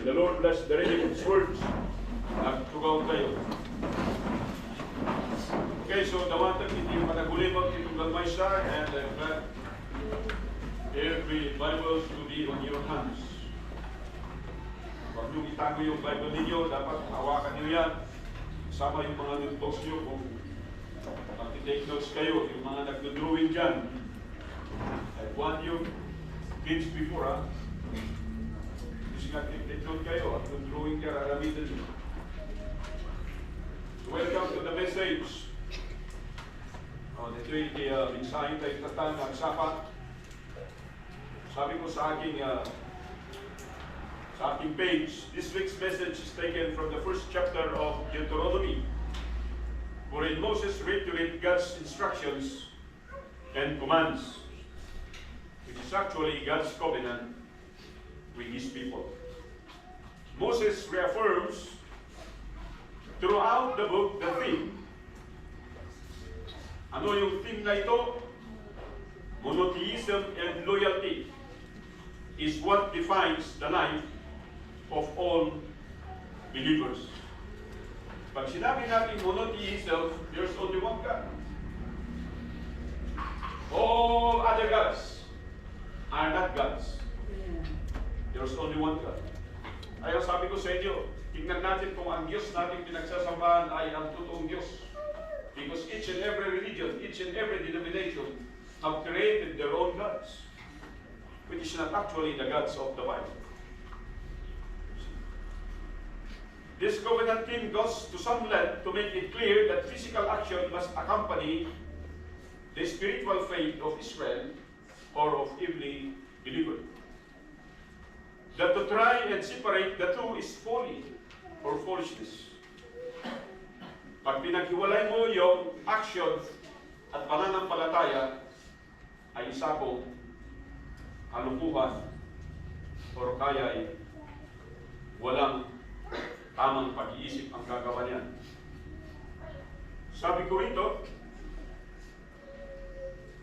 May the Lord bless the reading of His words. Nagtugaw tayo. Okay, so dawatan iti panagulimag itong maysa, and I'm glad every Bible to be on your hands. Huwag niyong itago yung Bible ninyo, dapat hawakan niyo yan. Kasama yung mga notebooks niyo kung mag-take notes kayo, yung mga nagdodrawing dyan. I want you kids before, ha? Kasi nag-take note kayo at drawing kayo, aramitin niyo. Welcome to the message. Ito yung mensahe tayo tatang nagsapat. Sabi ko sa aking page, this week's message is taken from the first chapter of Deuteronomy, wherein Moses reiterated God's instructions and commands, which is actually God's covenant with His people. Moses reaffirms throughout the book the theme. Ano yung theme na ito? Monotheism and loyalty is what defines the life of all believers. Pag sinabi natin monotheism, there's only one God. All other gods are not gods. There's only one God. Kaya sabi ko sa inyo, tingnan natin kung ang Diyos natin pinagsasambahan ay ang totoong Diyos. Because each and every religion, each and every denomination have created their own gods, which is not actually the gods of the Bible. This covenant theme goes to some length to make it clear that physical action must accompany the spiritual faith of Israel or of every believer. That to try and separate the two is folly or foolishness. Pag pinaghiwalay mo yung action at pananampalataya, ay isa pong kalukuhan o kaya ay walang tamang pag-iisip ang gagawa niyan. Sabi ko rito,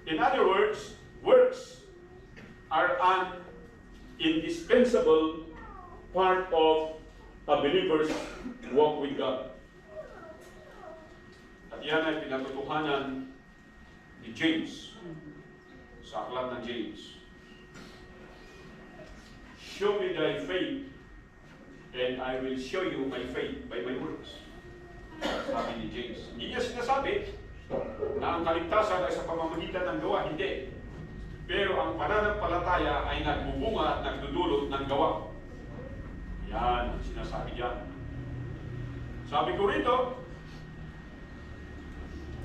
in other words, works are an indispensable part of a believer's walk with God. At yan ay pinatutuhanan ni James sa aklat ng James. Show me thy faith, and I will show you my faith by my works. Sabi ni James. Hindi niya sinasabi na ang kaligtasan ay sa pamamagitan ng gawa. Hindi. Pero ang pananampalataya ay nagbubunga at nagdudulot ng gawa. Yan ang sinasabi diyan. Sabi ko rito,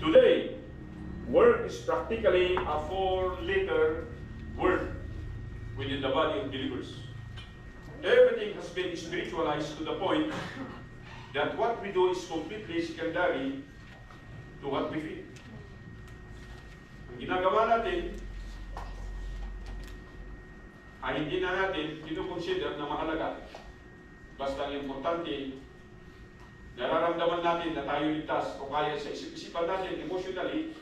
today, work is practically a 4-letter word within the body of believers. Everything has been spiritualized to the point that what we do is completely secondary to what we feel. Ang ginagawa natin ay hindi na natin kinukonsider na mahalaga. Basta ang importante, nararamdaman natin na tayo ligtas o kaya sa isip-isipan natin, emotionally,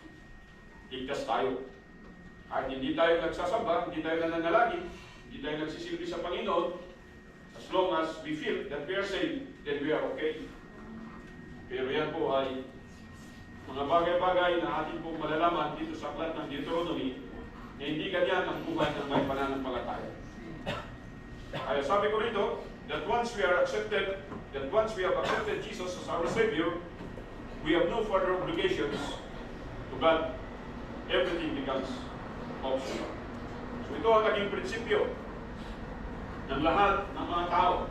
ligtas tayo. At hindi tayo nagsasamba, hindi tayo nananalangin, hindi tayo nagsisilbi sa Panginoon, as long as we feel that we are saved, then we are okay. Pero yan po ay mga bagay-bagay na atin pong malalaman dito sa aklat ng Deuteronomy na hindi ganyan ang buhay ng may pananampalataya. Kaya sabi ko rito, that once we have accepted Jesus as our Savior, we have no further obligations to God. Everything becomes optional. So ito ang naging prinsipyo ng lahat ng mga tao.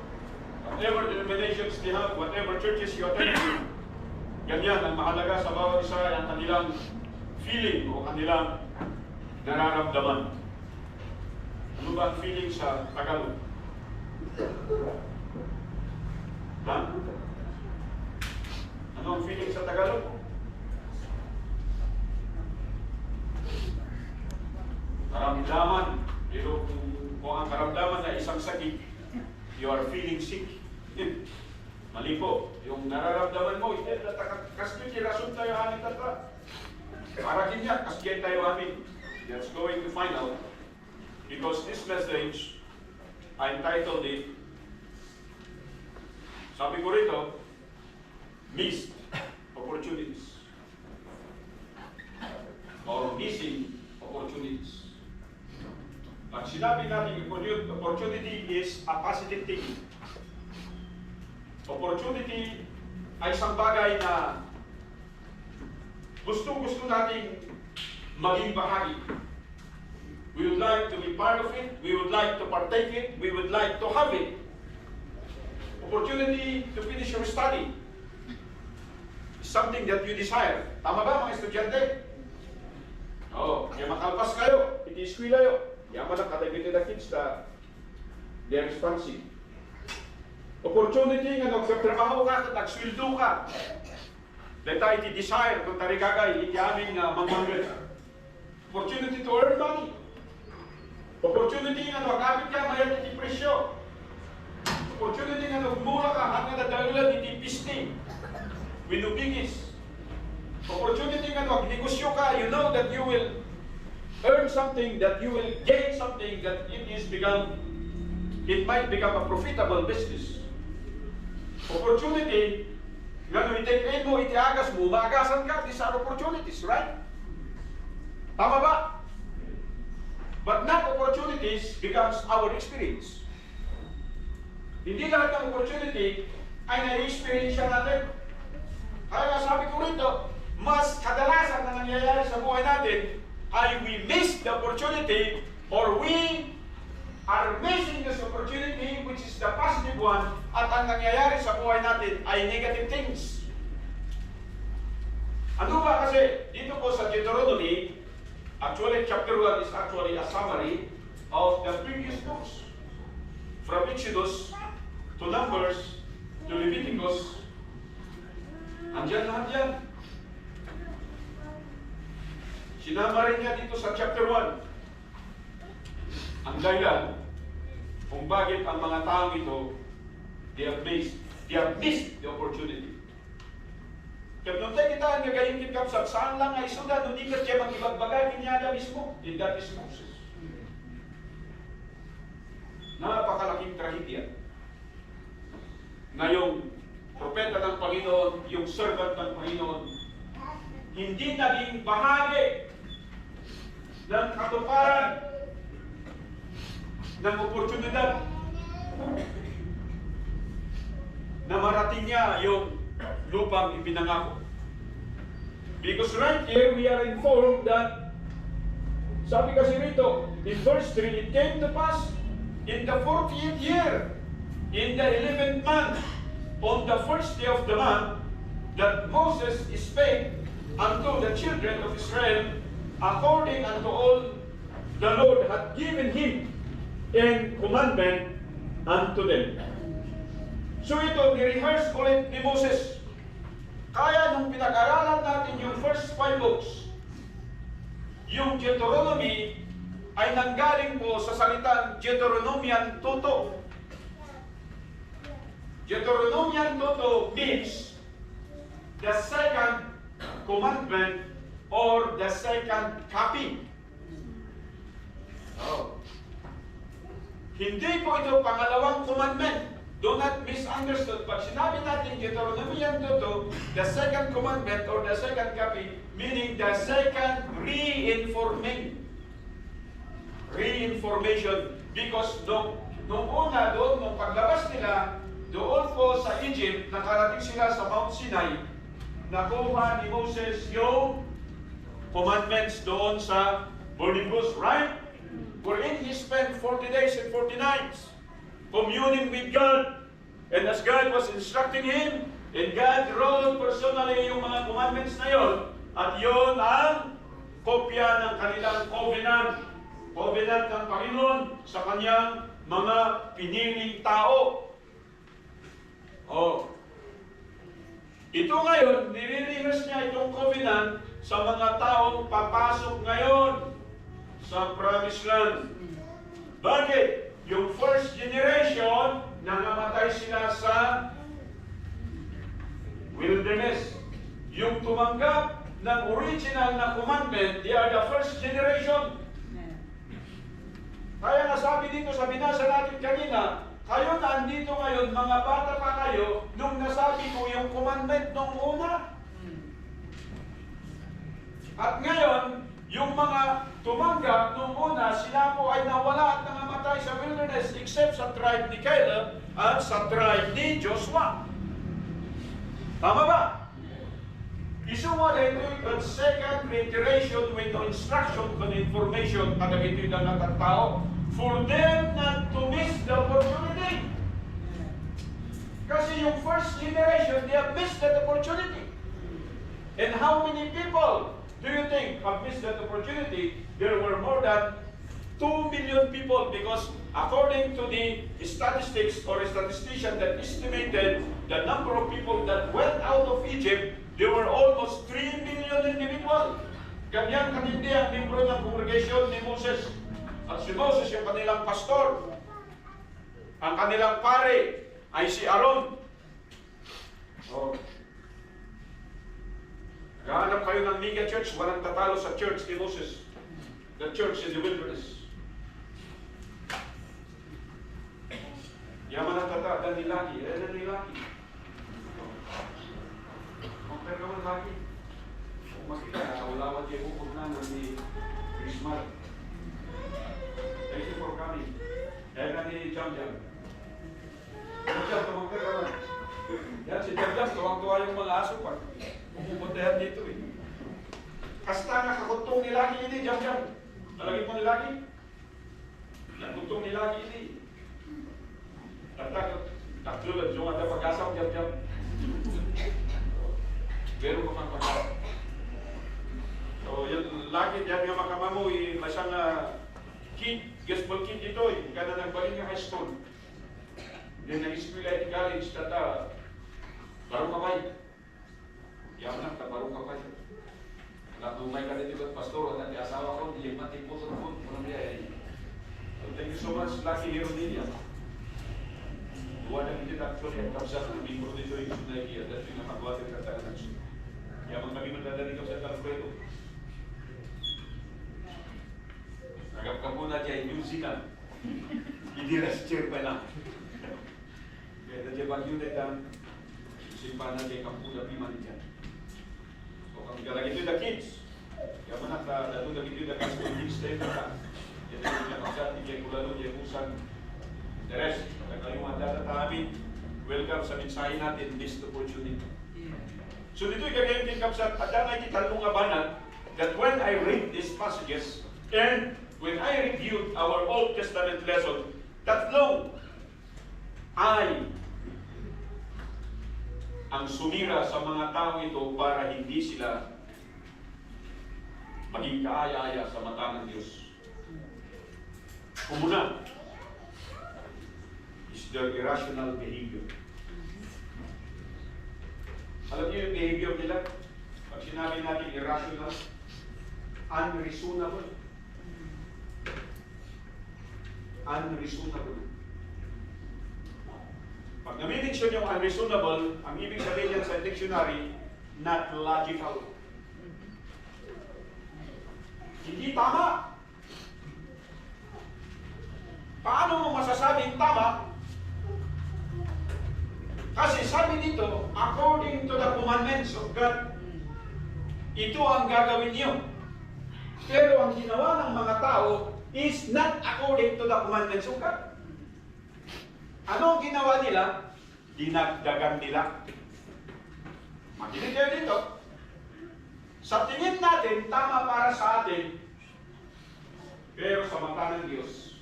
Whatever denominations they have, whatever churches you attend to, ganyan ang mahalaga sa bawat isa ay ang kanilang feeling o kanilang nararamdaman. Ano ba ang feeling sa Tagalog? Ha? Ano ang feeling sa Tagalog? Karamdaman. Pero kung ang karamdaman ay isang sakit, you are feeling sick. Mali po. Yung nararamdaman mo, hindi, kasbiti rason tayo amin tata. Para kinyak, kasbiti tayo amin. That's going to find out. Because this message, I entitled it, Sabi ko rito, missed opportunities. Or missing opportunities. Pag sinabi natin opportunity is a positive thing. Opportunity ay isang bagay na gustong-gusto nating maging bahagi. We would like to be part of it, we would like to partake it, we would like to have it. Opportunity to finish your study is something that you desire. Tama ba mga estudyante? Oo, kaya makalpas kayo, iti-eskwila kayo. Yaman ang katagitin na kids na they are responsive. Opportunity nga nagtrabaho ka, nagswildo ka. Dahil iti desire, kung tarigagay, iti aming mamanggal. Opportunity to earn money. Opportunity nga nagkapit ka, mayat iti presyo. Opportunity nga nagmura ka, hanggang nadalulan iti pisting. Winubigis. Opportunity nga nagnegosyo ka, you know that you will earn something, that you will gain something, that it might become a profitable business. Opportunity, nga nung i-take mo, itiagas mo, maagasan ka, these are opportunities, right? Tama ba? But not opportunities becomes our experience. Hindi lahat ng opportunity ay na-experience natin. Kaya nga sabi ko rito, mas kadalasan na nangyayari sa buhay natin ay we miss the opportunity or we are missing this opportunity, which is the positive one, at ang nangyayari sa buhay natin ay negative things. Ano ba kasi dito po sa Deuteronomy, actually chapter 1 is actually a summary of the previous books. From Exodus to Numbers to Leviticus, andyan lahat yan. Sinama rin niya dito sa chapter 1 ang dahilan kung bakit ang mga taong ito they have missed the opportunity. Kaya nung tayo kita ang gagayong kitkapsab, saan lang ay suda, nung di ka siya mag-ibagbagay, kinyada mismo, and that is Moses. Napakalaking trahedya. Ngayong propeta ng Panginoon, yung servant ng Panginoon, hindi naging bahagi ng katuparan ng oportunidad na marating niya yung lupang ipinangako. Because right here, we are informed that, sabi kasi rito, in verse 3, it came to pass in the 40th year, in the 11th month, on the first day of the month, that Moses spake unto the children of Israel, according unto all the Lord had given him in commandment unto them. So ito, ni-rehearse ulit ni Moses. Kaya nung pinag-aralan natin yung first 5 books, yung Deuteronomy ay nanggaling po sa salitang Deuteronomian Toto. Deuteronomian Toto means the second commandment or the second copy. Oh. Hindi po ito pangalawang commandment. Do not misunderstood. Pag sinabi natin Deuteronomian Toto, the second commandment or the second copy, meaning the second reinformation. Because nung una doon, nung paglabas nila, doon po sa Egypt, nakarating sila sa Mount Sinai, nakuha ni Moses yung commandments doon sa burning bush, right? Wherein he spent 40 days and 40 nights communing with God. And as God was instructing him, and God wrote personally yung mga commandments na yon, at yon ang kopya ng kanilang covenant. Covenant ng Panginoon sa kanyang mga piniling tao. Oh. Ito ngayon, nire-rehearse niya itong covenant sa mga taong papasok ngayon sa Promised Land. Bakit? Yung first generation, nangamatay sila sa wilderness. Yung tumanggap ng original na commandment, they are the first generation. Kaya nasabi dito sa binasa natin kanina, kayo na andito ngayon, mga bata pa kayo, tayo nung nasabi ko yung commandment nung una. At ngayon, yung mga tumanggap nung una, sila po ay nawala at nangamatay sa wilderness except sa tribe ni Caleb at sa tribe ni Joshua. Tama ba? Isuwa na ito yung second reiteration with no instruction and information kada ito yung natatao for them not to miss the opportunity. Kasi yung first generation, they have missed that opportunity. And how many people do you think have missed that opportunity? There were more than 2 million people because according to the statistics or statistician that estimated the number of people that went out of Egypt, there were almost 3 million individuals. Ganyan katindi ang membro ng congregation ni Moses. At si Moses yung kanilang pastor. Ang kanilang pare ay si Aaron. So, naghahanap kayo ng mega church, walang tatalo sa church ni Moses. The church in the wilderness. Yaman ang tata, dan nilaki, nilaki. Compare ka man lagi. Kung makita, ulawat yung hukot na ni Christmas. Thank you for coming. Dahil na ni Jam-Jam. Jam-Jam, tumangkar ka man. Yan, si Jam-Jam, tuwang-tuwa yung mga aso pa. Pupuntahan dito eh. Kasta nga kakuntong nilaki ini, Jam-Jam. Nalagay mo nilaki? Nakuntong nilaki ini. Tatlo lang yung ada pag-asam, Jam-Jam. Pero ko kang pag-asam. So, yung laki dyan nga makamamo, masang kid, gospel kid dito, ka na nagbaling nga high school. Then nag-school at college, tata, barong kapay. Yaman na, barong kapay. Natumay ka dito at pastor, at asawa ko, hindi mati po sa phone. So, thank you so much, Lucky Hero Nidia. Buwan na hindi actually, ang kapsat ng libro dito yung sunay, at yung nakagawa ng katagan. Yaman kami magdadali ka sa Calvero. Agap ka muna dyan, New Zealand. Hindi rest-cheer pa lang. Kaya na dyan bagyo na dyan, simpan na dyan kampuna piman dyan. So, kung galagin ito the kids, kaya mo na dito the gospel kids tayo na yan na yung nakasat, hindi ko lalo, hindi usan. The rest, kaya yung handa na amin, welcome sa mensahe natin, this opportunity. So dito yung kagayong kinkapsat, at dyan ay kitalong abanan, that when I read these passages, and when I reviewed our Old Testament lesson, tatlong ay ang sumira sa mga tao ito para hindi sila maging kaaya-aya sa mata ng Diyos. Umuna is their irrational behavior. Alam niyo yung behavior nila? Pag sinabi natin irrational, unreasonable. Unreasonable. Pag nami-mention yung unreasonable, ang ibig sabihin yan sa dictionary, not logical. Hindi tama. Paano mo masasabing tama? Kasi sabi dito, according to the commandments of God, ito ang gagawin niyo. Pero ang ginawa ng mga tao is not according to the commandments of God. Ano ang ginawa nila? Dinagdagan nila. Makinig kayo dito. Sa tingin natin, tama para sa atin, pero sa mata ng Diyos,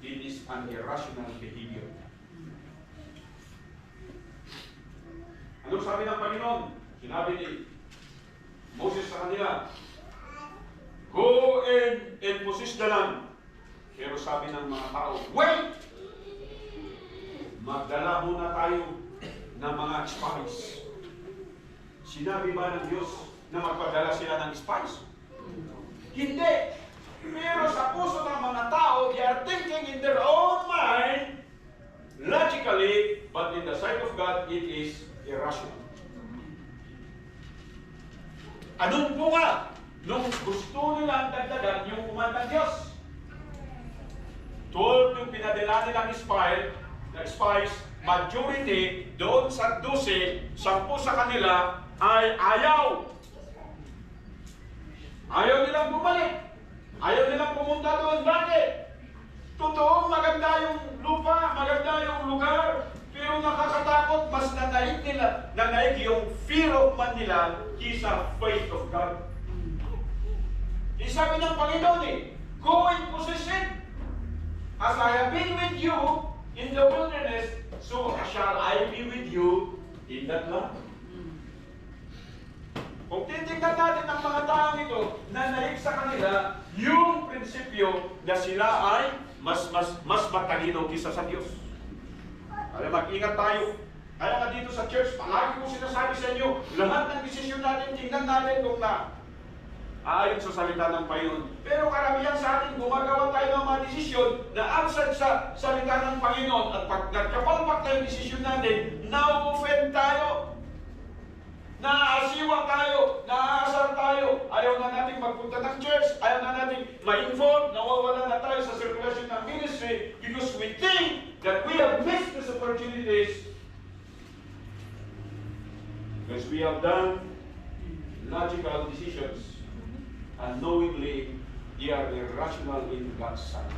it is an irrational behavior. Ano sabi ng Panginoon? Sinabi ni Moses sa kanila, go and possess the land. Pero sabi ng mga tao, wait! Magdala muna tayo ng mga spies. Sinabi ba ng Diyos na magpadala sila ng spies? Hindi! Pero sa puso ng mga tao, they are thinking in their own mind, logically, but in the sight of God, it is irrational. Anong bunga nung gusto nilang dagdagan yung kumandang Diyos? 12 yung pinadala nilang spy, na spies, majority doon sa 12, 10 sa kanila ay ayaw. Ayaw nilang bumalik. Ayaw nilang pumunta doon. Bakit? Totoo, maganda yung lupa, maganda yung lugar, pero nakakatakot, mas nanaig yung fear of man nila kisa faith of God. Sabi ng Panginoon go and possess it. As I have been with you in the wilderness, so shall I be with you in that land. Kung titignan natin ang mga taong ito, nanaig sa kanila yung prinsipyo na sila ay mas matalino kisa sa Diyos. Kaya mag-ingat tayo. Kaya nga dito sa church, palagi ko sinasabi sa inyo, lahat ng desisyon natin, tingnan natin kung ayon sa salita ng Panginoon. Pero karamihan sa atin, gumagawa tayo ng mga desisyon na outside sa salita ng Panginoon. At pag nagkapalpak tayo yung desisyon natin, na-offend tayo. Naaasiwa tayo, naaasar tayo, ayaw na natin magpunta ng church, ayaw na natin ma-involve, nawawala na tayo sa circulation ng ministry because we think that we have missed these opportunities because we have done logical decisions unknowingly they are irrational in God's sight.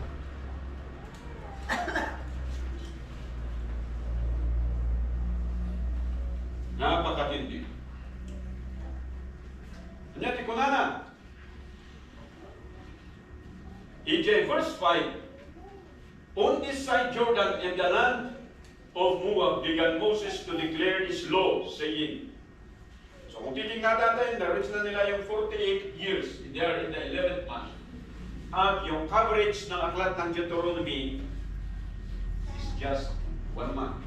Napakatindi. Nyati kunana. EJ verse 5. On this side Jordan in the land of Moab began Moses to declare his law, saying. So kung titingnan natin, na-reach na nila yung 48 years. They are in the 11th month. At yung coverage ng aklat ng Deuteronomy is just 1 month.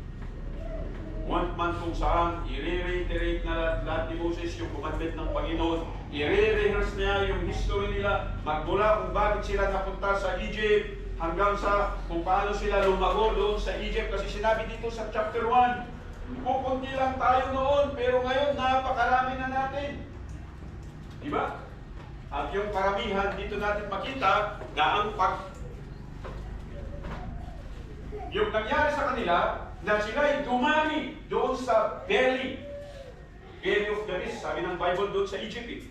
1 month kung saan i-reiterate na lahat ni Moses yung commandment ng Panginoon. I-rehearse niya yung history nila magmula kung bakit sila napunta sa Egypt hanggang sa kung paano sila lumago doon sa Egypt. Kasi sinabi dito sa chapter 1, pupunti lang tayo noon pero ngayon napakarami na natin. Diba? At yung karamihan dito natin makita na ang yung nangyari sa kanila na sila ay dumami doon sa belly of the beast, sabi ng Bible doon sa Egypt.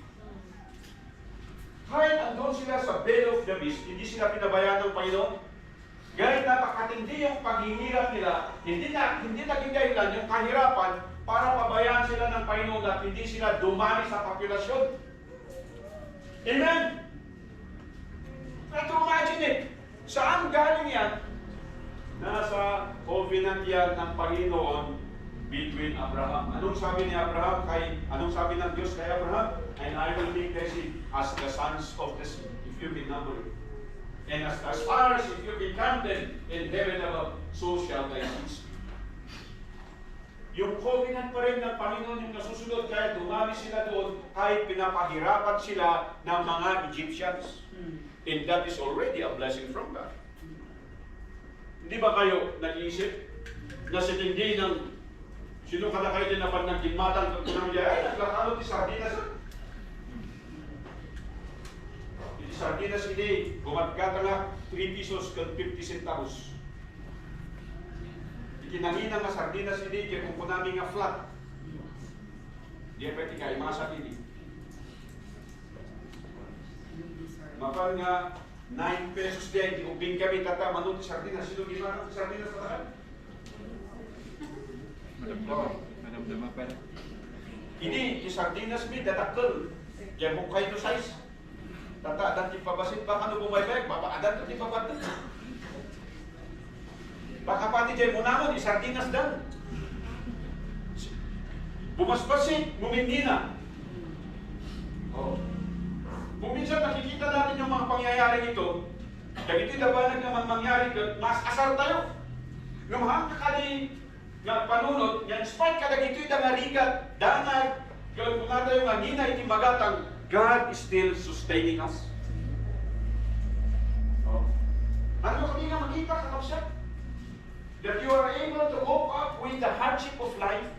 Kahit andun sila sa belly of the beast, hindi sila pinabayaan ng Panginoon. Kahit napakatindi yung paghihirap nila, hindi naging dahilan yung kahirapan para pabayaan sila ng Panginoon at hindi sila dumami sa populasyon. Amen? But imagine it. Saan galing yan? Nasa covenant yan ng Panginoon between Abraham. Anong sabi ni Abraham anong sabi ng Diyos kay Abraham? And I will make thy seed as the sons of the sea, if you be numbered. And as far as if you be counted in heaven above, so shall thy seeds be. Yung covenant pa rin ng Panginoon yung nasusunod, kahit dumami sila doon, kahit pinapahirapan sila ng mga Egyptians. And that is already a blessing from God. Hindi ba kayo nag-iisip na sa tindi ng sino ka na kayo din na pag nagkinmatan kung nang ay naglakalot ni Sardinas. Hindi Sardinas hindi, gumagkata nga 3 pesos kung 50 centavos. Ikinangina nga Sardinas hindi, kaya kung kunami nga flat. Di pwede kayo, mga sarili. Mapal nga 9 pesos din, ubing kami tata, manong ti Sardinas. Sino gimana ti Sardinas tatakan? Madam pa. Hindi, ti Sardinas mi, datakkel. Kaya kung kayo size. Tata, dati pabasit pa, ano bumaybag? Babaadan, dati pabasit. Baka pati dyan mo naman, ti Sardinas dan. Bumaspasit, mumindi na. Oh. Kung minsan nakikita natin yung mga pangyayari ito, dagiti dabanag naman mangyari, mas asar tayo. Lumahang kakali nga panunod, yan spite kadagito'y dangarigat, danag, kung tayo nga nina iti magatang, God is still sustaining us. Oh. Ano kami nga makita sa kapsat? That you are able to cope up with the hardship of life.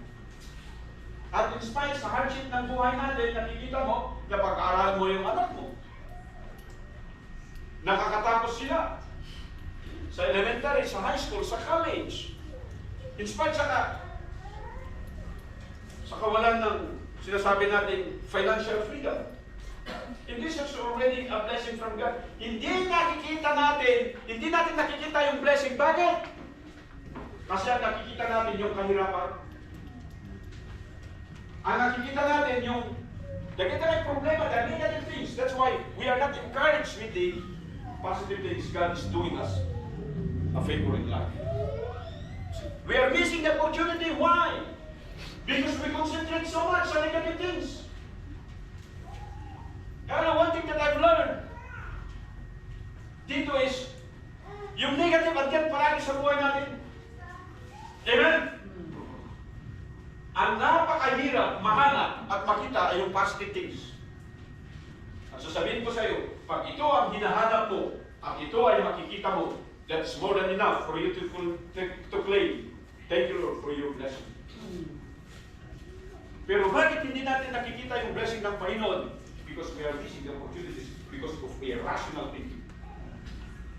At in spite sa hardship ng buhay natin, nakikita mo na pag-aaral mo yung anak mo. Nakakatapos sila sa elementary, sa high school, sa college. In spite sa kawalan ng sinasabi natin financial freedom. And this is already a blessing from God. Hindi natin nakikita yung blessing. Bakit? Kasi ang nakikita natin yung kahirapan. Ang nakikita natin yung nagkita problema, the negative things. That's why we are not encouraged with the positive things God is doing us a favor in life. We are missing the opportunity. Why? Because we concentrate so much on negative things. Kaya one thing that I've learned dito is yung negative andyan palagi sa buhay natin. Amen? Ang napakahirap mahanap at makita ay yung positive things. At sasabihin ko sa iyo, pag ito ang hinahanap mo at ito ay makikita mo, that's more than enough for you to claim. Thank you, Lord, for your blessing. Pero bakit hindi natin nakikita yung blessing ng Panginoon? Because we are missing the opportunities because of irrational thinking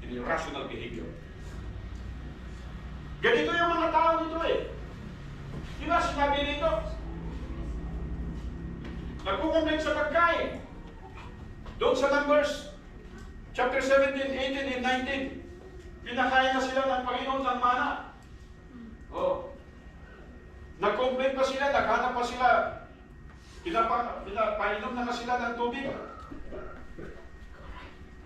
and irrational behavior. Ganito yung mga tao nito eh. Di ba sinabi nito? Nagkukomplain sa pagkain. Doon sa Numbers, chapter 17, 18, and 19, pinakain na sila ng Panginoon ng mana. Oh. Nag-complain pa sila, naghanap pa sila, pinapainom na sila ng tubig.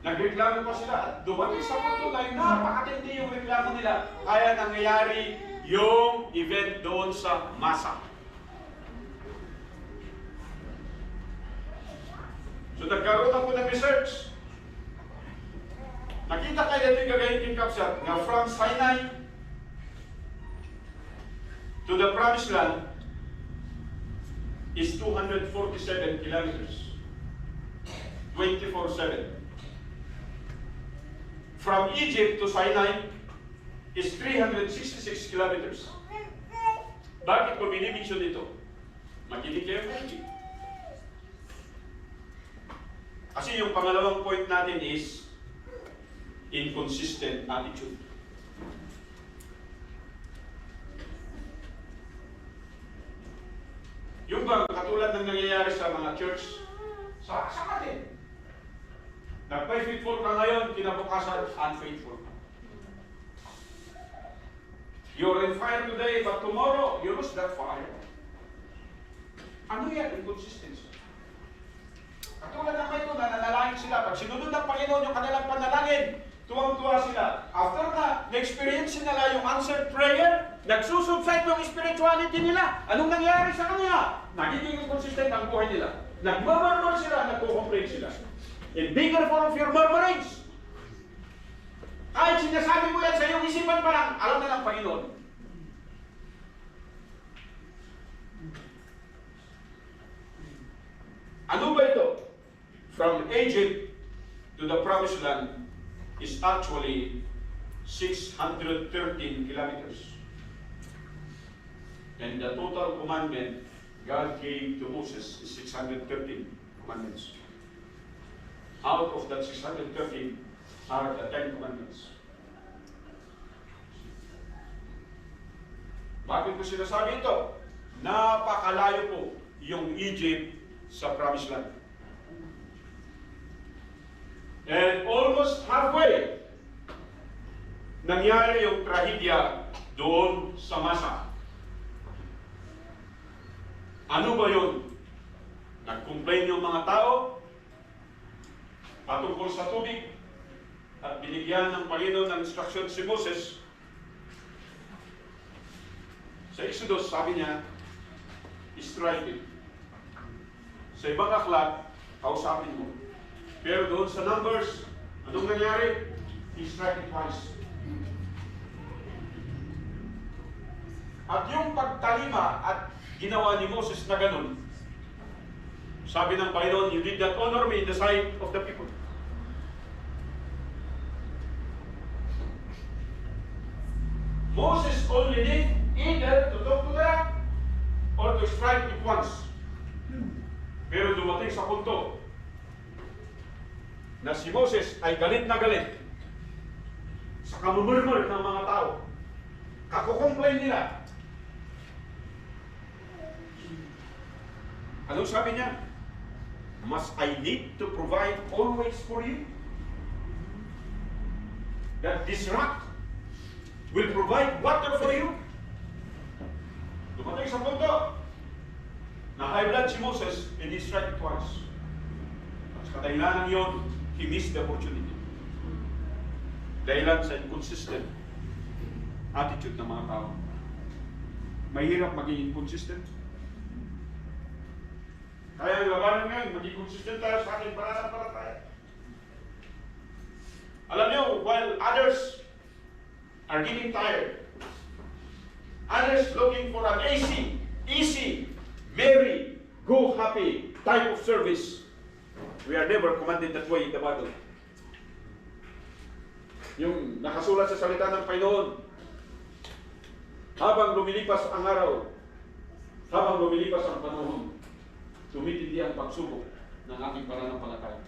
Nagreklamo pa sila at dumating sa punto na napakatindi yung reklamo nila. Kaya nangyayari yung event doon sa Masa. So nagkaroon ako ng research. Nakita kayo dito yung gagayin kapsat na from Sinai to the Promised Land is 247 kilometers. 24/7. From Egypt to Sinai is 366 kilometers. Bakit ko binibisyon ito? Makinig kayo makinig. Kasi yung pangalawang point natin is inconsistent attitude. Yung bang katulad ng nangyayari sa mga church, sa atin. Nagpa-faithful ka ngayon, kinabukasan, unfaithful ka. You're in fire today, but tomorrow, you lose that fire. Ano yan? Inconsistency. Katulad ng ito, nananalangin sila. Pag sinunod ng Panginoon yung kanilang panalangin, tuwang-tuwa sila. After na-experience nila yung answered prayer, nagsusubside yung spirituality nila. Anong nangyayari sa kanila? Nagiging consistent ang buhay nila. Nagmamurmur sila, nagko-complain sila. And be careful of your murmurings. Kahit sinasabi mo yan sa iyong isipan pa lang, alam na ng Panginoon. Ano ba ito? From Egypt to the Promised Land is actually 613 kilometers. And the total commandment God gave to Moses is 613 commandments. Out of that 613 are the 10 commandments. Bakit ko sinasabi ito? Napakalayo po yung Egypt sa Promised Land. And almost halfway, nangyari yung trahedya doon sa Masa. Ano ba yun? Nag-complain yung mga tao patungkol sa tubig at binigyan ng Panginoon ng instruction si Moses. Sa Exodus, sabi niya, strike it. Sa ibang aklat, kausapin mo. Pero doon sa Numbers, anong nangyari? He strike it twice. At yung pagtalima at ginawa ni Moses na ganun, sabi ng Panginoon, you did not honor me in the sight of the people. Moses only need either to talk to them or to strike it once. Pero dumating sa punto na si Moses ay galit na galit sa kamumurmur ng mga tao. Kakukomplain nila. Anong sabi niya? Must I need to provide always for you? That this rock will provide water for you? Dumating sa punto na high blood si Moses and he struck it twice. At sa kadahilanan yun, he missed the opportunity. Dahilan sa inconsistent attitude ng mga tao. Mahirap maging inconsistent. Kaya ang labanan ngayon, maging consistent tayo sa ating pananampalataya. Alam niyo, while others are getting tired, others looking for an easy, merry, go happy type of service, we are never commanded that way in the Bible. Yung nakasulat sa salita ng Panginoon, habang lumilipas ang araw, habang lumilipas ang panahon, tumitindi ang pagsubok ng ating pananampalataya.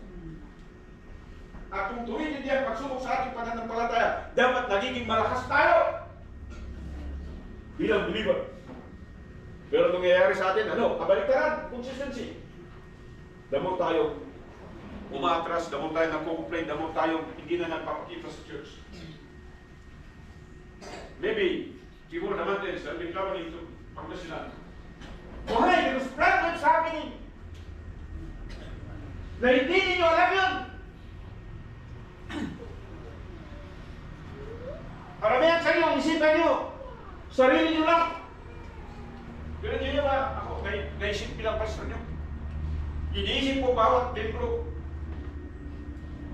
At kung tumitindi ang pagsubok sa ating pananampalataya, dapat nagiging malakas tayo bilang believer. Pero nangyayari sa atin, kabaliktaran, consistency. Damo tayo umaatras, damo tayo nagko-complain, damo tayo hindi na nagpapakita sa church. Maybe, siguro naman din, sa ating traveling to Pangasinan. Why? There's problems happening. Na hindi ninyo alam yun. Karamihan sa inyo, ang isipan nyo, sarili nyo lang. Pero hindi ba, ako, naisip bilang pastor nyo. Iniisip ko bawat membro,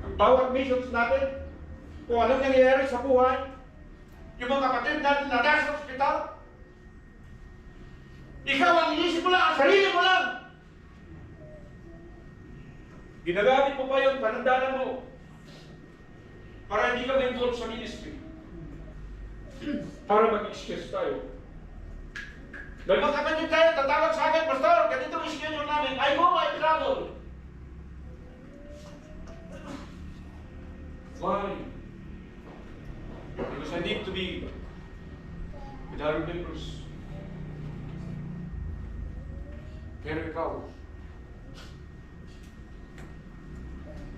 ang bawat missions natin, kung anong nangyayari sa buhay, yung mga kapatid natin na nasa ospital, ikaw ang inisip mo lang, ang sarili mo lang. Ginagamit mo pa yun, panandanan mo, para hindi ka ma-involve sa ministry. Para mag-excuse tayo. Dahil mga kapatid tayo, tatawag sa akin, Pastor, ganito ang schedule namin, I go, I travel. Why? Because I need to be with other members. Pero ikaw,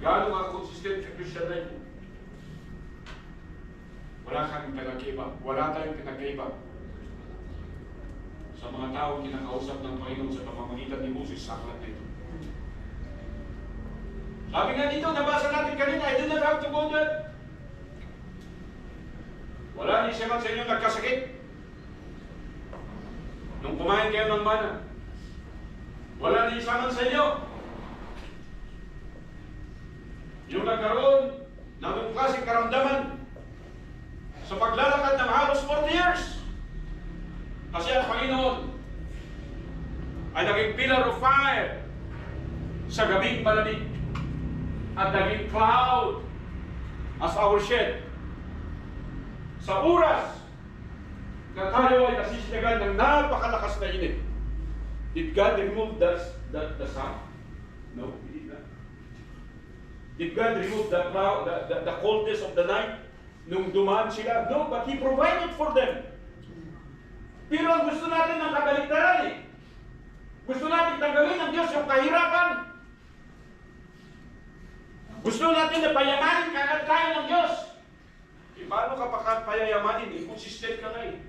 gaano ka consistent sa Christian life mo? Wala kang pinagkaiba. Wala tayong pinagkaiba sa mga tao kinakausap ng Panginoon sa pamamagitan ni Moses sa aklat nito. Sabi nga dito, nabasa natin kanina, I do not have to go there. Wala ni siya man sa inyo nagkasakit. Nung kumain kayo ng mana, wala ni isa man sa inyo yung nagkaroon ng klaseng karamdaman sa paglalakad ng halos 40 years. Kasi ang Panginoon ay naging pillar of fire sa gabing malamig at naging cloud as our shed. Sa oras na tayo ay nasisiyagan ng napakalakas na init, did God remove the sun? No, He did not. Did God remove the coldness of the night nung dumaan sila? No, but He provided for them. Pero ang gusto natin ng kabaliktaran eh. Gusto natin tanggalin ng Diyos yung kahirapan. Gusto natin na payamanin kagad tayo ng Diyos. E paano ka payayamanin? Inconsistent ka na eh.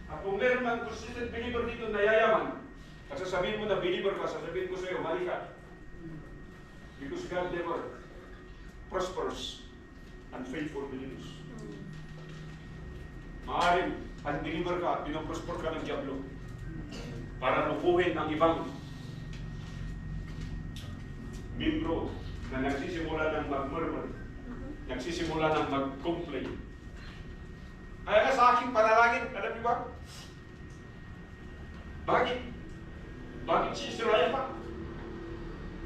At kung meron mang consistent believer dito na yayaman, at sasabihin mo na believer ka, sasabihin ko sa iyo, mali ka. Because God never prospers unfaithful believers. Maaaring unbeliever ka at pinoprosper ka ng Diablo para lukuhin ang ibang membro na nagsisimula ng mag-murmur, nagsisimula ng mag-complain. Kaya sa aking panalangin, alam niyo ba? Bakit? Bakit si Israel pa?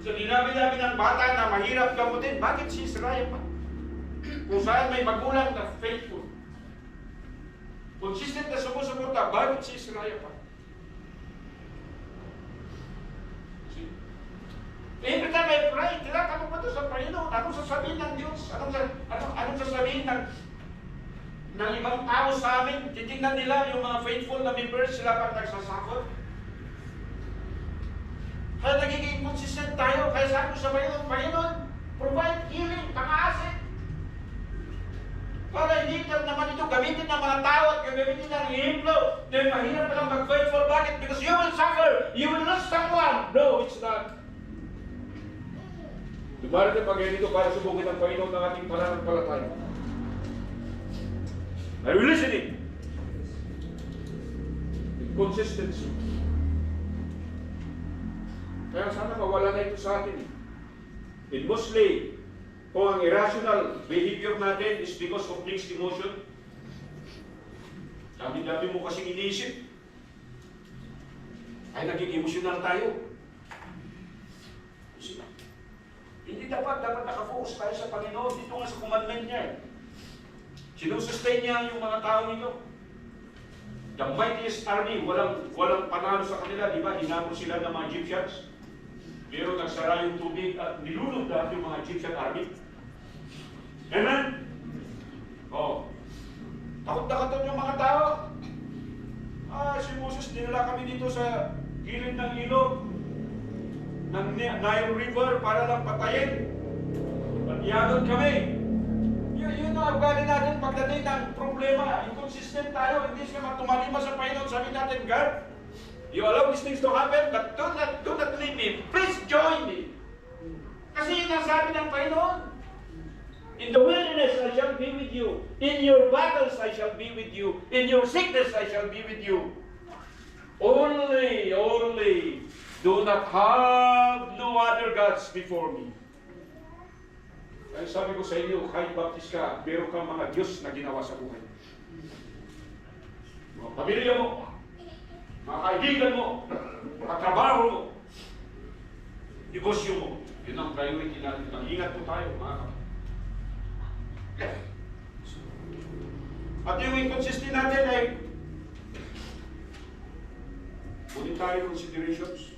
So dinabi-dabi ng bata na mahirap gamutin, bakit si Israel pa? Kung saan may magulang na faithful, consistent na sumusuporta, bakit si Israel pa? See? Every time I pray, tinatanong ko ito sa Panginoon, anong sasabihin ng Diyos? Anong sasabihin ng ibang tao sa amin? Titignan nila yung mga faithful na members, sila pang nagsasuffer. Kaya nagiging inconsistent tayo. Kaya sabi ko sa Panginoon, Panginoon, provide healing, pang-aasin. Para hindi naman ito gamitin ng mga tao at gamitin ng himlo na mahirap palang mag-fight for. Bakit? Because you will suffer. You will lose someone. No, it's not. Dumarating pag ganito para subukin ang Panginoon ng ating pananampalataya. Are you listening? Consistency. Kaya sana mawala na ito sa atin. And mostly, kung ang irrational behavior natin is because of mixed emotion, dami-dami mo kasing iniisip, ay naging emotional tayo. Hindi dapat nakafocus tayo sa Panginoon. Dito nga sa commandment niya. Sinusustain niya yung mga tao nito. The mightiest army, walang panalo sa kanila, di ba? Hinabol sila ng mga Egyptians. Pero nagsara yung tubig at nilunod lahat yung mga Egyptian army. Amen? Oh. Takot-takotan yung mga tao. Si Moses, dinala kami dito sa gilid ng ilog ng Nile River para lang patayin. Patiyagon kami. Yun ang ugali natin pagdating ng problema. Inconsistent tayo. Hindi siya tumalima sa Panginoon. Sabi natin, God, you allow these things to happen, but do not leave me. Please join me. Kasi yun ang sabi ng Panginoon. In the wilderness, I shall be with you. In your battles, I shall be with you. In your sickness, I shall be with you. Only, do not have no other gods before me. Ay sabi ko sa inyo, kahit baptist ka, meron kang mga Diyos na ginawa sa buhay. Mga pamilya mo, mga kaibigan mo, mga trabaho mo, negosyo mo. Yun ang priority natin. Mag-ingat po tayo, mga kapatid. At yung inconsistent natin ay monetary considerations.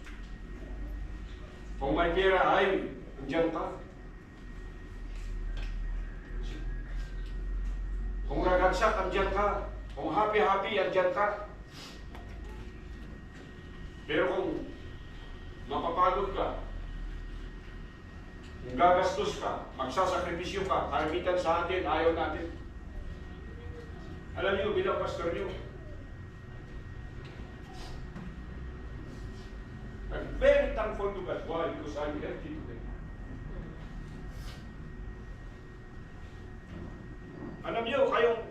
Kung may pera ay andyan ka. Kung ragagsak, andyan ka. Kung happy, andyan ka. Pero kung mapapagod ka, kung gagastos ka, magsasakripisyo ka, karamitan sa atin, ayaw natin. Alam niyo, bilang pastor niyo, I'm very thankful to God. Why? Because I'm healthy today. Alam niyo, kayong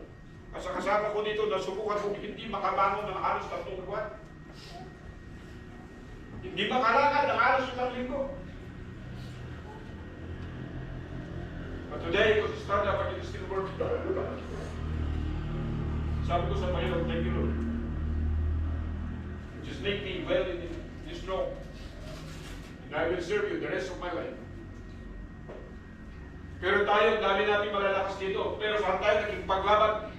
kasama ko dito, nasubukan kong hindi makabangon ng halos 3 buwan. Hindi makalakad ng halos 1 linggo. But today, because it's stand up, I can still work. Sabi ko sa Panginoon, thank you, Lord. Just make me well in this strong. And I will serve you the rest of my life. Pero tayo, dami natin malalakas dito. Pero saan tayo naging paglaban?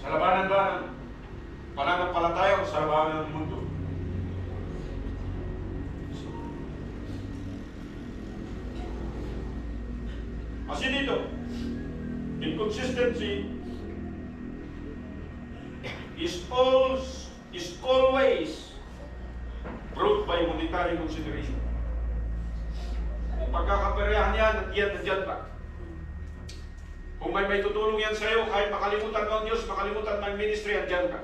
Sa labanan ba ng pananampalataya o sa labanan ng mundo? Kasi dito, inconsistency is always brought by monetary consideration. Kung pagkakaparehan yan, nandiyan pa. Kung may tutulong yan sa'yo, kahit makalimutan mo ang Diyos, makalimutan mo ang ministry, nandiyan ka.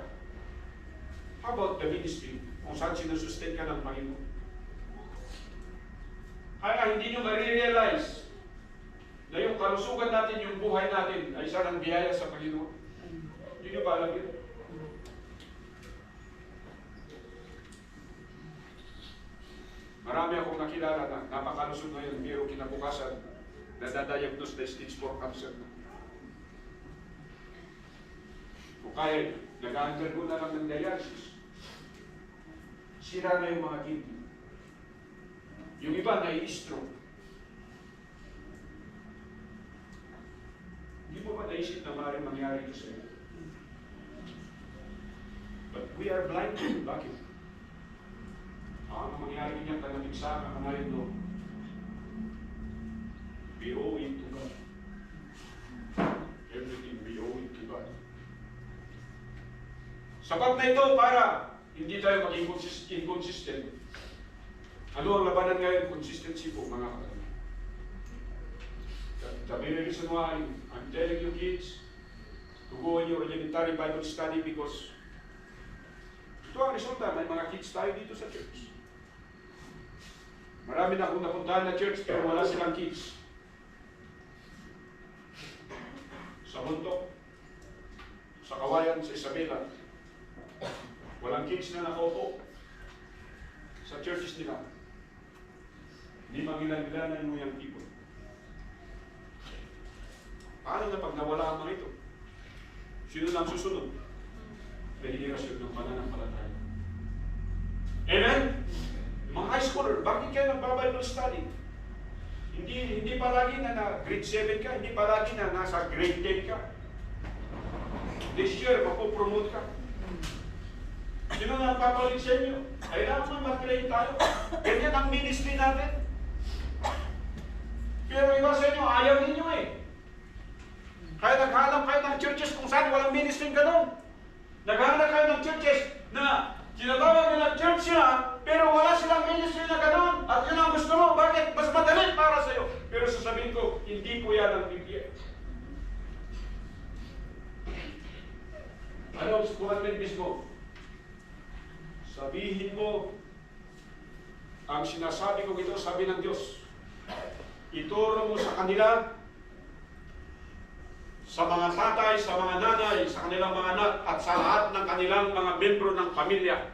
How about the ministry? Kung saan sinusustain ka ng Panginoon? Kaya hindi nyo marirealize na yung kalusugan natin, yung buhay natin, ay isa ng biyaya sa Panginoon. Hindi nyo ba alam yun? Marami akong nakilala na napakalusog ngayon, pero kinabukasan, nadadiagnose na stage 4 cancer na. O kaya, nag-undergo na lang ng dialysis. Sira na yung mga kidney. Yung iba na-i-stroke. Hindi mo ba naisip na maaaring mangyari ito sa'yo? But we are blind. Bakit? Ano mangyari niya kanamig sa akin ngayon no? We owe it to God. Everything we owe it to God. Sapat na ito para hindi tayo maging inconsistent Ano ang labanan ngayon? Consistency po, mga kapatid. The very reason why I'm telling you kids to go in your elementary Bible study because ito ang resulta, may mga kids tayo dito sa church. Marami na akong napuntahan na church pero wala silang kids. Sa Bundok, sa Kawayan, sa Isabela, walang kids na nakaupo sa churches nila. Hindi mangilan-ilanan mo yung people. Paano na pag nawala ang mga ito? Sino lang susunod? Rehinerasyon ng pananampalataya. Amen? Mga high schooler, bakit kayo nagba-Bible study? Hindi palagi na grade 7 ka, hindi palagi na nasa grade 10 ka. This year, mapopromote ka. Sino na papalit sa inyo? Kailangan mag-train tayo. Ganyan ang ministry natin. Pero iba sa inyo, ayaw ninyo eh. Kaya naghanap kayo ng churches kung saan walang ministry ganun. Naghanap kayo ng churches na tinatawag nila church sila, pero wala silang ministry na ganun. At yun ang gusto mo. Bakit? Mas madali para sa'yo. Pero sasabihin ko, hindi po yan ang Biblia. Ano ang commandment mismo? Sabihin mo, ang sinasabi ko ito, sabi ng Diyos, ituro mo sa kanila, sa mga tatay, sa mga nanay, sa kanilang mga anak, at sa lahat ng kanilang mga membro ng pamilya.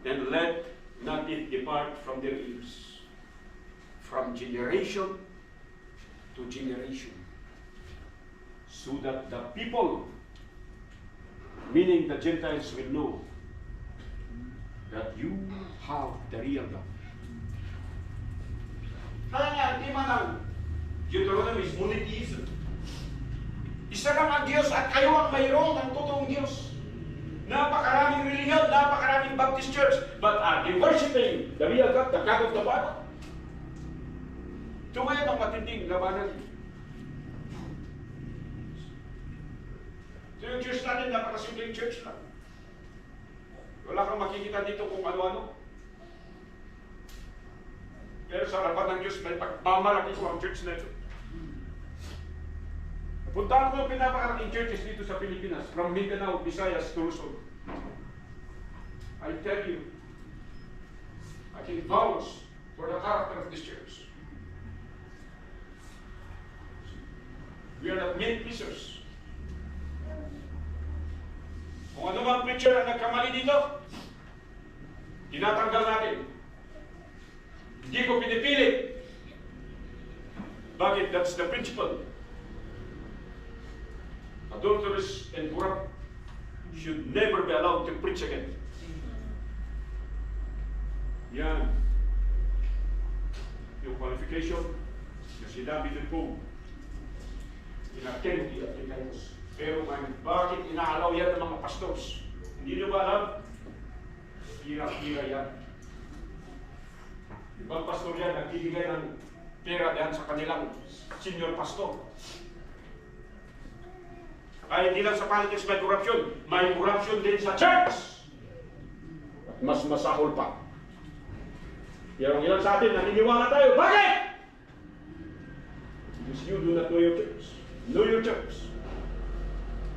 And let not it depart from their ears. From generation to generation. So that the people, meaning the Gentiles, will know that you have the real God. Kaya nga, hindi man lang Deuteronomy is monotheism. Isa lang ang Diyos at kayo ang mayroon ng totoong Diyos. Napakaraming religion, napakaraming Baptist church, but are they worshiping the real God, the God of the Bible? Ito ngayon ang matinding labanan. So yung church natin, napakasimpleng church lang. Wala kang makikita dito kung ano-ano. Pero sa harapan ng Diyos, may pagmamalaki ko ang church na ito. Puntahan ko yung pinapakarating churches dito sa Pilipinas, from Mindanao, Visayas to Luzon. I tell you, I can vouch for the character of this church. We are not meat pieces. Kung ano mang preacher ang nagkamali dito, tinatanggal natin. Hindi ko pinipilit. Bakit? That's the principle. Adulterous and corrupt should never be allowed to preach again. Yan. Yung qualification na sinabi din po ina Timothy at Titus. Pero bakit inaalaw yan ng mga pastors? Hindi nyo ba alam? Hira-hira yan. Ibang pastor yan, nagbibigay ng pera diyan sa kanilang senior pastor. Ay hindi lang sa politics may corruption din sa church. At mas masahol pa. Pero ang ilan sa atin, naniniwala tayo. Bakit? Because you do not know your church. Know your church.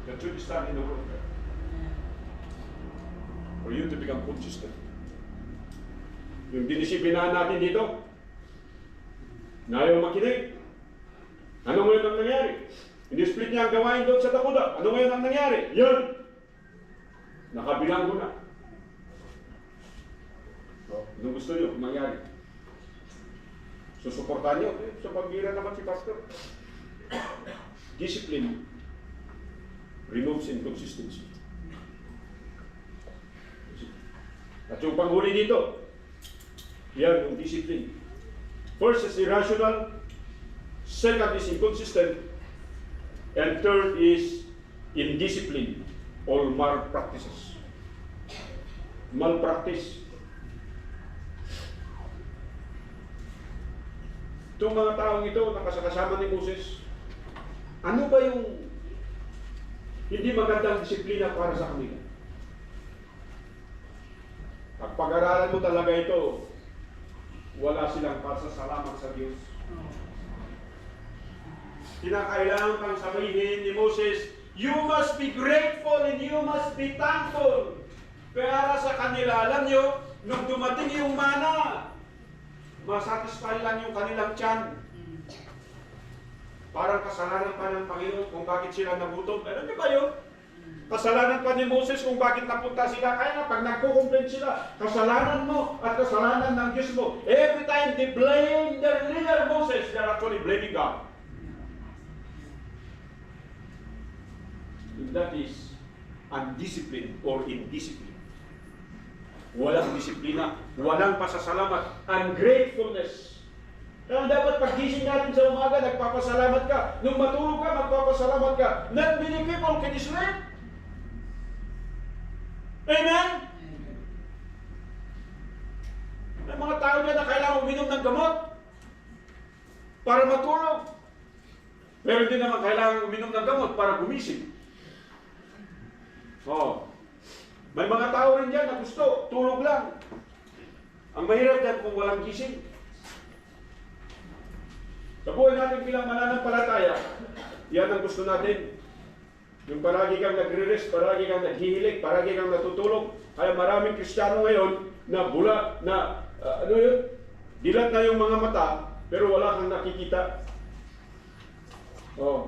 The church is standing in the world. For you to become consistent. Yung dinisipinahan natin dito, na ayaw makinig. Ano ngayon ang nangyari? Ini-split niya ang gawain doon sa Dakuda. Ano ngayon ang nangyari? Yan! Nakabilang ko na. So, anong gusto niyo mangyari? Susuportahan niyo? Sa pagbira naman si Pastor. Discipline removes inconsistency. At yung panghuli dito, yan yung discipline. First is irrational, second is inconsistent, and third is indiscipline or malpractices. Malpractice. Itong mga taong ito, nakasakasama ni Moses, ano ba yung hindi magandang disiplina para sa kanila? Pag pag-aralan mo talaga ito, wala silang pasasalamat sa Diyos. Kinakailangan pang sabihin ni Moses, you must be grateful and you must be thankful. Kaya sa kanila, alam nyo, nung dumating yung mana, masatisfy lang yung kanilang tiyan. Parang kasalanan pa ng Panginoon kung bakit sila nagutom. Alam niyo ba yun? Kasalanan pa ni Moses kung bakit napunta sila. Kaya nga, pag nagko-complain sila, kasalanan mo at kasalanan ng Diyos mo. Every time they blame their leader Moses, they're actually blaming God. And that is undisciplined or indiscipline. Walang disiplina, walang pasasalamat, ungratefulness. Kaya dapat paggising natin sa umaga, nagpapasalamat ka. Nung matulog ka, magpapasalamat ka. Not many people can sleep. Amen? May mga tao dyan na kailangan uminom ng gamot para matulog. Pero hindi naman kailangan uminom ng gamot para gumising. Oh. May mga tao rin dyan na gusto, tulog lang. Ang mahirap dyan kung walang gising. Sa buhay natin bilang mananampalataya, yan ang gusto natin. Yung paragi kang nagre-rest, paragi kang naghihilig, paragi kang natutulog. Kaya maraming Kristiyano ngayon na bula, na dilat na yung mga mata, pero wala kang nakikita. Oh,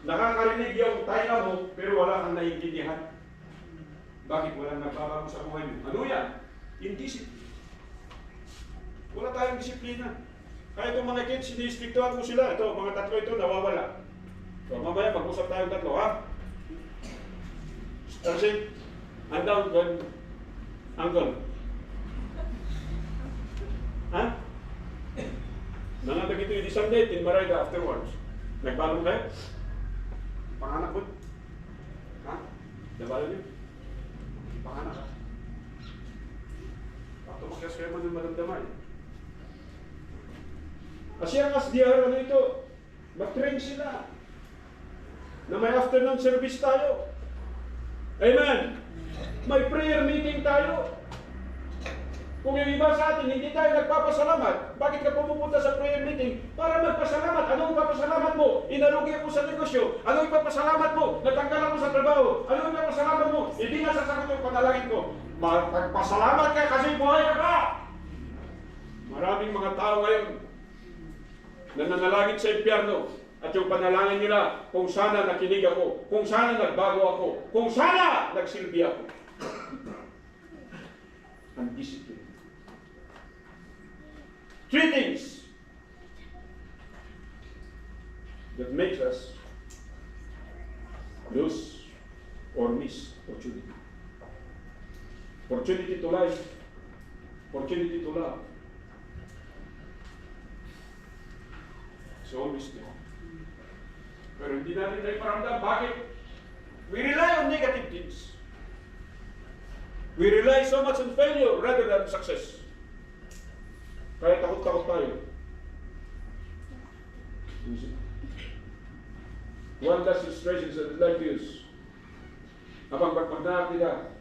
nakakarinig yung tayo mo, pero wala kang naiintindihan. Bakit walang nagbabago sa buhay mo? Ano yan? Indiscipline. Wala tayong disiplina. Kaya itong mga kids, sinistriktuhan ko sila. Ito, mga tatlo ito, nawawala. So, mamaya, mag-usap tayong tatlo, ha? Starsin, and down, then, uncle. Ha? Nangatag ito yung isang date in Marayda afterwards. Nagbalong kayo? Panganak ko? Ha? Nabalong niyo? Panganak ka? Bakit tumakas kayo man yung maramdaman? As young as they are, ano ito? Mag-train sila. Na may afternoon service tayo. Amen? May prayer meeting tayo. Kung yung iba sa atin, hindi tayo nagpapasalamat. Bakit ka pumupunta sa prayer meeting? Para magpasalamat. Anong papasalamat mo? Inalugi ako sa negosyo. Anong ipapasalamat mo? Natanggal ako sa trabaho. Anong ipapasalamat mo? Hindi na sasagot yung panalangin ko. Magpasalamat ka kasi buhay ka pa. Maraming mga tao ngayon na nanalangin sa impyerno at yung panalangin nila kung sana nakinig ako, kung sana nagbago ako, kung sana nagsilbi ako. Undisciplined. 3 things that makes us lose or miss opportunity. Opportunity to life, opportunity to love. It's always there. Pero hindi natin tayo paramdam. Bakit? We rely on negative things. We rely so much on failure rather than success. Kaya takot-takot tayo. One last illustration is like this. Abang pagpagdaak nila,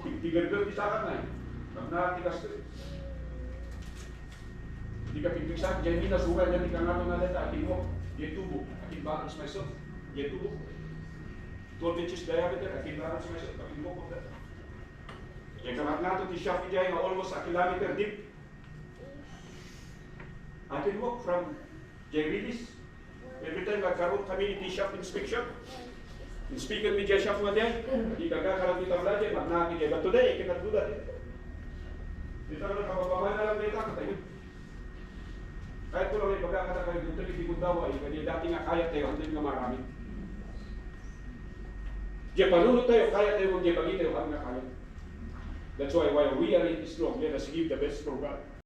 tigar-tigar isakan na eh. Pagdaak nila straight. Hindi ka pipigsan, dyan nila sugal, dyan nila nga mga nalita, akin mo, yan tubo, akin balance myself, yan tubo. 12 inches diameter, akin balance myself, akin mo po that. Yan kamat nga ito, ti-shaft dyan, almost a kilometer deep. Akin walk from J-Release. Every time magkaroon kami ni T-shaft inspection, inspekan mi J-shaft nga dyan, hindi kagakaroon dito ang dyan, magnakin dyan. But today, I cannot do that. Dito na kabababay na lang dito, katayo. Kahit ko lang ay pagkakata kayo dito, hindi ko daw ay kanya dati nga kaya tayo, hindi nga marami. Diyan panunod tayo, kaya tayo, kung diyan pagi tayo, nga kaya. That's why while we are in this room, let us give the best for God.